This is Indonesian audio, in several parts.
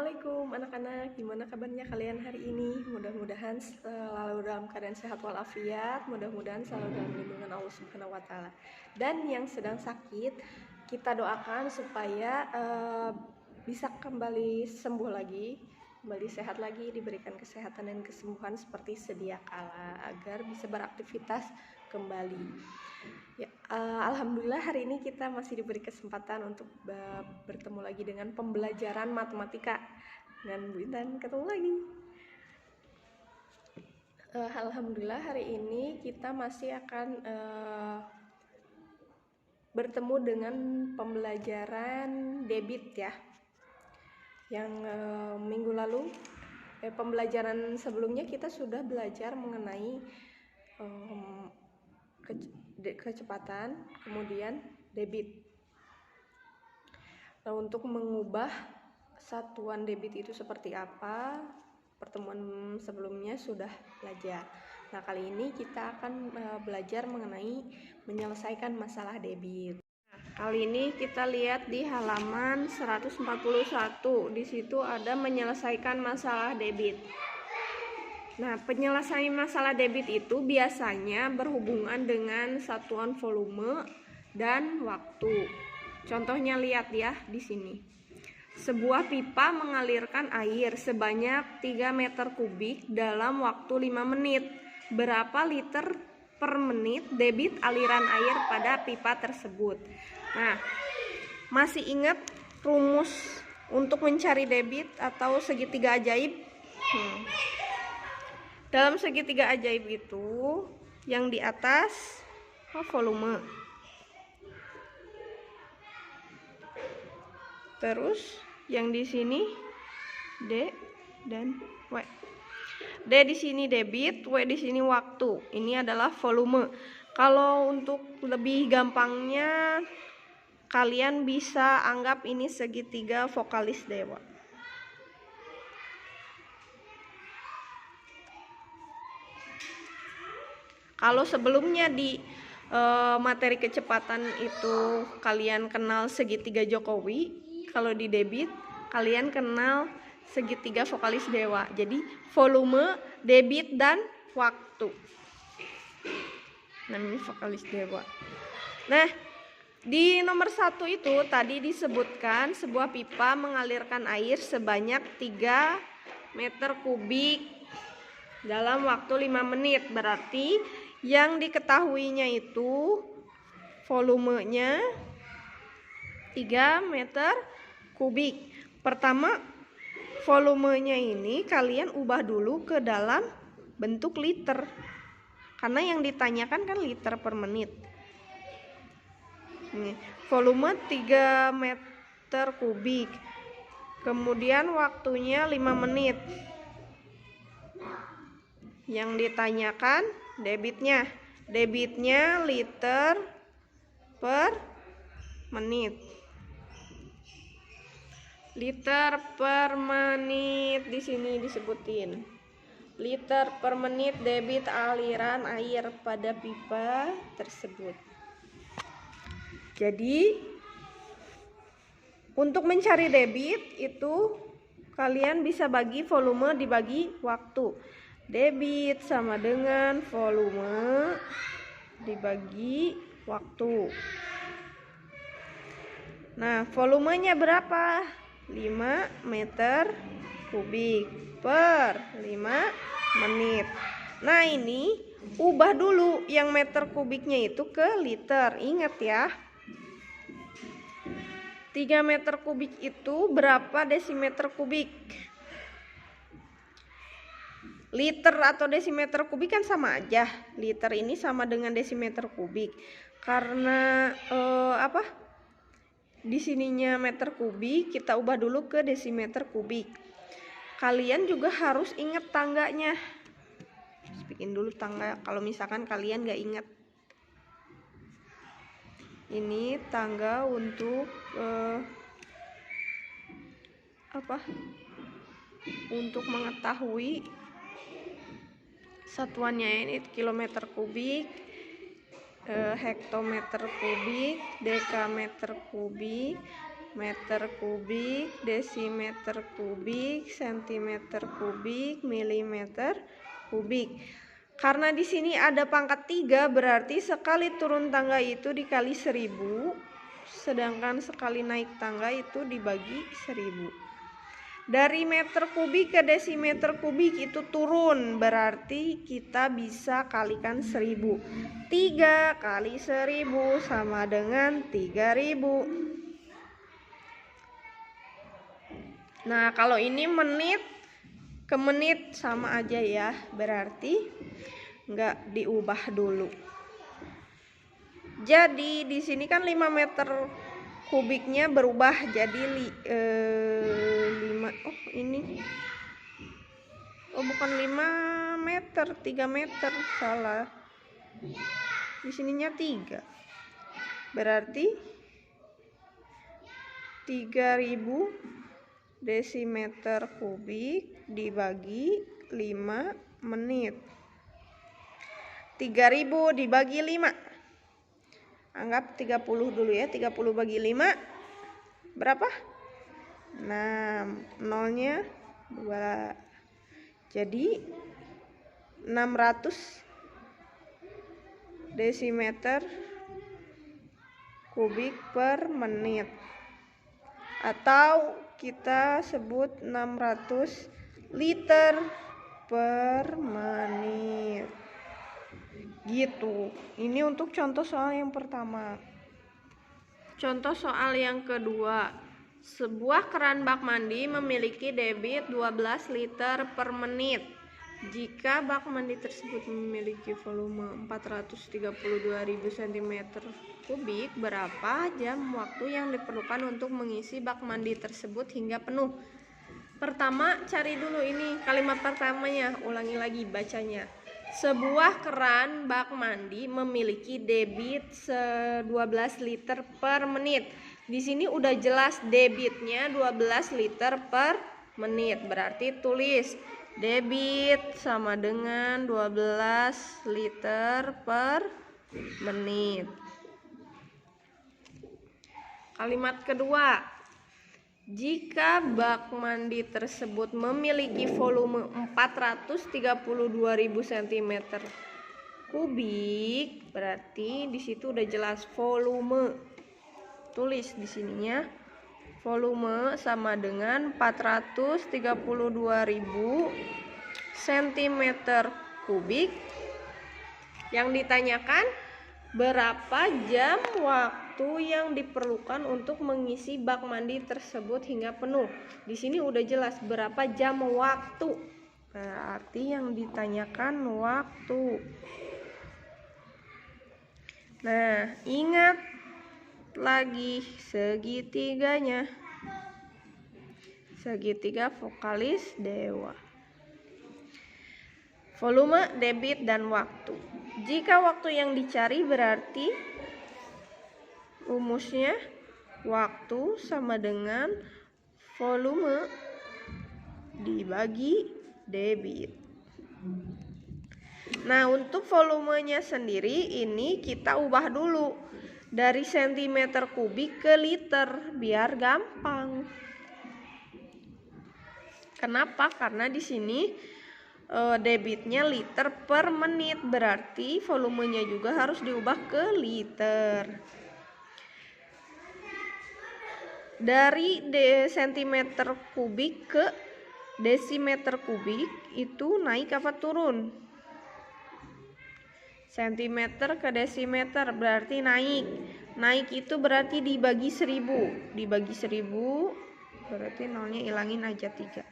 Assalamualaikum anak-anak, gimana kabarnya kalian hari ini? Mudah-mudahan selalu dalam keadaan sehat walafiat, mudah-mudahan selalu dalam lindungan Allah Subhanahu wa Ta'ala. Dan yang sedang sakit, kita doakan supaya bisa kembali sembuh lagi, kembali sehat lagi, diberikan kesehatan dan kesembuhan seperti sedia kala agar bisa beraktivitas kembali. Ya, alhamdulillah hari ini kita masih diberi kesempatan untuk bertemu lagi dengan pembelajaran matematika dengan Bu Intan. Ketemu lagi. Alhamdulillah hari ini kita masih akan bertemu dengan pembelajaran debit ya. Yang minggu lalu pembelajaran sebelumnya kita sudah belajar mengenai kecepatan, kemudian debit. Nah, untuk mengubah satuan debit itu seperti apa, pertemuan sebelumnya sudah belajar. Nah, kali ini kita akan belajar mengenai menyelesaikan masalah debit. Nah, kali ini kita lihat di halaman 141. Di situ ada menyelesaikan masalah debit. Nah, penyelesaian masalah debit itu biasanya berhubungan dengan satuan volume dan waktu. Contohnya lihat ya di sini. Sebuah pipa mengalirkan air sebanyak 3 meter kubik dalam waktu 5 menit. Berapa liter per menit debit aliran air pada pipa tersebut? Nah, masih ingat rumus untuk mencari debit atau segitiga ajaib? Dalam segitiga ajaib itu, yang di atas volume. Terus yang di sini D dan W. D di sini debit, W di sini waktu. Ini adalah volume. Kalau untuk lebih gampangnya kalian bisa anggap ini segitiga vokalis dewa. Kalau sebelumnya di materi kecepatan itu kalian kenal segitiga Jokowi, kalau di debit kalian kenal segitiga vokalis dewa. Jadi volume, debit, dan waktu. Namanya vokalis dewa. Nah, di nomor 1 itu tadi disebutkan sebuah pipa mengalirkan air sebanyak 3 meter kubik dalam waktu 5 menit. Berarti yang diketahuinya itu volumenya 3 meter kubik. Pertama, volumenya ini kalian ubah dulu ke dalam bentuk liter. Karena yang ditanyakan kan liter per menit. Ini, volume 3 meter kubik. Kemudian waktunya 5 menit. Yang ditanyakan debitnya. Debitnya liter per menit. Liter per menit di sini disebutin. Liter per menit debit aliran air pada pipa tersebut. Jadi untuk mencari debit itu kalian bisa bagi volume dibagi waktu. Debit sama dengan volume dibagi waktu. Nah, volumenya berapa? 5 meter kubik per 5 menit. Nah, ini ubah dulu yang meter kubiknya itu ke liter. Ingat ya. 3 meter kubik itu berapa desimeter kubik? Liter atau desimeter kubik kan sama aja. Liter ini sama dengan desimeter kubik. Karena di sininya meter kubik, kita ubah dulu ke desimeter kubik. Kalian juga harus ingat tangganya. Bikin dulu tangga kalau misalkan kalian gak ingat. Ini tangga untuk untuk mengetahui satuannya. Ini kilometer kubik, hektometer kubik, dekameter kubik, meter kubik, desimeter kubik, sentimeter kubik, milimeter kubik. Karena di sini ada pangkat 3, berarti sekali turun tangga itu dikali 1000, sedangkan sekali naik tangga itu dibagi 1000. Dari meter kubik ke desimeter kubik itu turun, berarti kita bisa kalikan 1000. 3 kali 1000 sama dengan 3000. Nah, kalau ini menit ke menit sama aja ya, berarti nggak diubah dulu. Jadi di sini kan 5 meter kubiknya berubah jadi 5. Oh, ini. Oh, bukan 5 meter, 3 meter, salah. Di sininya 3. Berarti 3000 desimeter kubik dibagi 5 menit. 3000 dibagi 5. Anggap 30 dulu ya. 30 bagi 5 berapa? 6. Nolnya 2. Jadi 600 desimeter kubik per menit. Atau kita sebut 600 liter per menit. Gitu. Ini untuk contoh soal yang pertama. Contoh soal yang kedua. Sebuah keran bak mandi memiliki debit 12 liter per menit. Jika bak mandi tersebut memiliki volume 432.000 cm3, berapa jam waktu yang diperlukan untuk mengisi bak mandi tersebut hingga penuh? Pertama, cari dulu ini kalimat pertamanya, ulangi lagi bacanya. Sebuah keran bak mandi memiliki debit 12 liter per menit. Di sini udah jelas debitnya 12 liter per menit. Berarti tulis debit sama dengan 12 liter per menit. Kalimat kedua, jika bak mandi tersebut memiliki volume 432.000 cm3, berarti di situ udah jelas volume. Tulis di sininya volume sama dengan 432.000 cm3. Yang ditanyakan berapa jam waktu yang diperlukan untuk mengisi bak mandi tersebut hingga penuh. Di sini udah jelas berapa jam waktu. Berarti yang ditanyakan waktu. Nah, ingat lagi segitiganya. Segitiga vokalis dewa. Volume, debit, dan waktu. Jika waktu yang dicari berarti rumusnya waktu sama dengan volume dibagi debit. Nah, untuk volumenya sendiri ini kita ubah dulu dari centimeter kubik ke liter biar gampang. Kenapa? Karena di sini debitnya liter per menit, berarti volumenya juga harus diubah ke liter. Dari sentimeter kubik ke desimeter kubik itu naik apa turun? Sentimeter ke desimeter berarti naik. Naik itu berarti dibagi 1000. Dibagi 1000 berarti nolnya ilangin aja 3.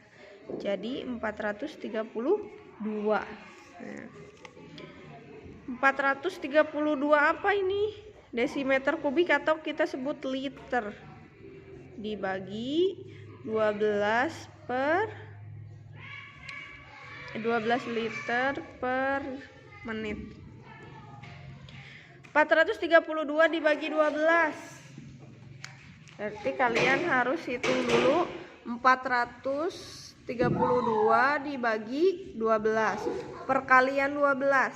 Jadi 432. Nah, 432 apa ini? Desimeter kubik atau kita sebut liter. Dibagi 12 liter per menit. 432 dibagi 12. Berarti kalian harus hitung dulu 432 dibagi 12. Perkalian 12.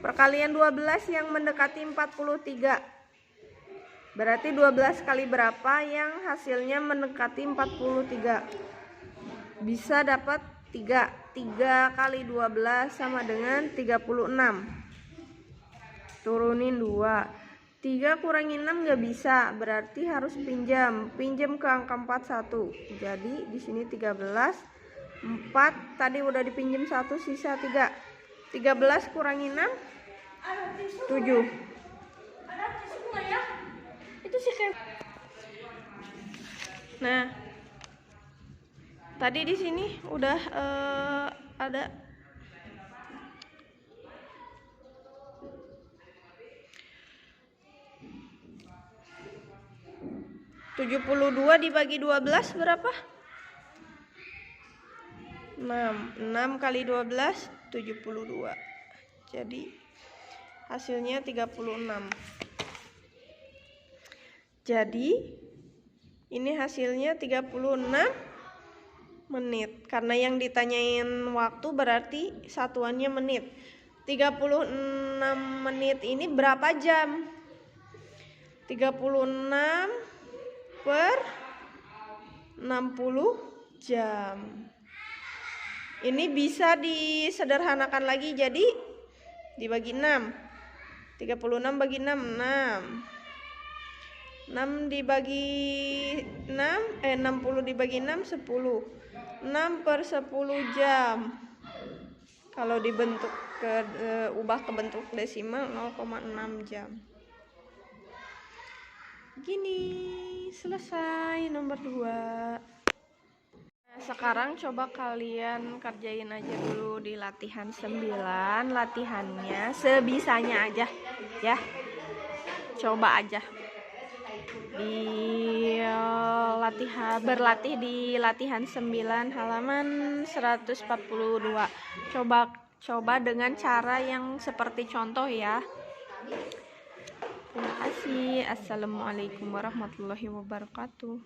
Perkalian 12 yang mendekati 43. Berarti 12 kali berapa yang hasilnya mendekati 43? Bisa dapat 3. 3 kali 12 sama dengan 36. Turunin 2. 3 kurangi 6 nggak bisa, berarti harus pinjam ke angka 41. Jadi di sini 13, 4 tadi udah dipinjam 1, sisa 3. 13 kurangi 6 7. Itu sih kayak. Nah, tadi di sini udah ada 72 dibagi 12 berapa? 6 kali 12 72. Jadi hasilnya 36. Jadi ini hasilnya 36 menit. Karena yang ditanyain waktu berarti satuannya menit. 36 menit ini berapa jam? 36 per 60 jam. Ini bisa disederhanakan lagi jadi dibagi 6. 36 bagi 6, 6. 6 dibagi 6, 60 dibagi 6, 10. 6 per 10 jam. Kalau dibentuk ubah ke bentuk desimal 0,6 jam. Gini, selesai nomor 2. Nah, sekarang coba kalian kerjain aja dulu di latihan 9. Latihannya sebisanya aja ya. Coba aja. Berlatih di latihan 9 halaman 142. Coba dengan cara yang seperti contoh ya. Terima kasih. Assalamualaikum warahmatullahi wabarakatuh.